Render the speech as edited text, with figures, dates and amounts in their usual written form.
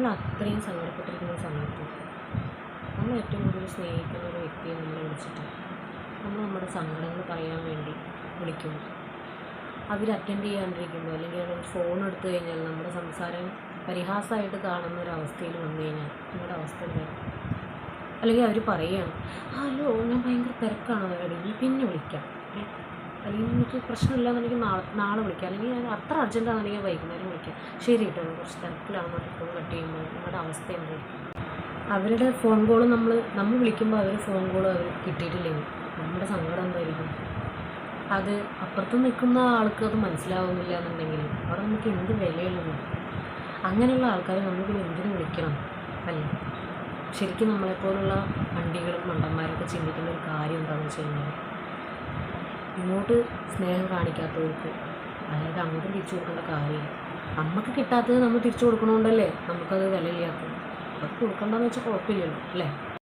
നമ്മൾ അത്രയും സങ്കടപ്പെട്ടിരിക്കുന്ന സമയത്ത് നമ്മൾ ഏറ്റവും കൂടുതൽ സ്നേഹിക്കുന്ന ഒരു വ്യക്തിയെ നമ്മൾ വിളിച്ചിട്ട് നമ്മൾ നമ്മുടെ സങ്കടങ്ങൾ പറയാൻ വേണ്ടി വിളിക്കുന്നു. അവർ അറ്റൻഡ് ചെയ്യാണ്ടിരിക്കുമ്പോൾ അല്ലെങ്കിൽ അവർ ഫോൺ എടുത്തു കഴിഞ്ഞാൽ നമ്മുടെ സംസാരം പരിഹാസമായിട്ട് കാണുന്ന ഒരു അവസ്ഥയിൽ വന്നു കഴിഞ്ഞാൽ നിങ്ങളുടെ അവസ്ഥ എന്തായാലും, അല്ലെങ്കിൽ അവർ പറയുകയാണ്, ഹലോ ഞാൻ ഭയങ്കര തിരക്കാണ് എടി, നീ പിന്നെ വിളിക്കാം, അല്ലെങ്കിൽ എനിക്ക് പ്രശ്നമില്ലാന്നുണ്ടെങ്കിൽ നാളെ വിളിക്കാം, അല്ലെങ്കിൽ ഞാൻ അത്ര അർജൻറ്റാണെന്നുണ്ടെങ്കിൽ വൈകുന്നേരം വിളിക്കാം, ശരി കേട്ടോ കുറച്ച് തിരക്കിലാണെന്നൊക്കെ ഫോൺ കട്ട് ചെയ്യുമ്പോൾ നിങ്ങളുടെ അവസ്ഥ എന്തായിരിക്കും? അവരുടെ ഫോൺ കോൾ നമ്മൾ വിളിക്കുമ്പോൾ അവർ ഫോൺ കോൾ അവർ കിട്ടിയിട്ടില്ലെങ്കിൽ നമ്മുടെ സങ്കടം എന്തായിരിക്കും? അത് അപ്പുറത്ത് നിൽക്കുന്ന ആൾക്ക് അത് മനസ്സിലാവുന്നില്ല എന്നുണ്ടെങ്കിൽ അവിടെ നമുക്ക് എന്ത് വിലയുള്ളൂ? അങ്ങനെയുള്ള ആൾക്കാരെ നമുക്ക് എന്തിനു വിളിക്കണം അല്ലേ? ശരിക്കും നമ്മളെപ്പോലുള്ള വണ്ടികളും മണ്ടന്മാരൊക്കെ ചിന്തിക്കുന്ന ഒരു കാര്യം എന്താണെന്ന് വെച്ച് കഴിഞ്ഞാൽ, ഇങ്ങോട്ട് സ്നേഹം കാണിക്കാത്തവർക്ക് അതായത് അങ്ങോട്ട് തിരിച്ചു കൊടുക്കേണ്ട കാര്യമില്ല. നമുക്ക് കിട്ടാത്തത് നമ്മൾ തിരിച്ചു കൊടുക്കണോണ്ടല്ലേ നമുക്കത് വിലയില്ലാത്തത്. അത് കൊടുക്കണ്ടെന്ന് വെച്ചാൽ കുഴപ്പമില്ലല്ലോ അല്ലേ?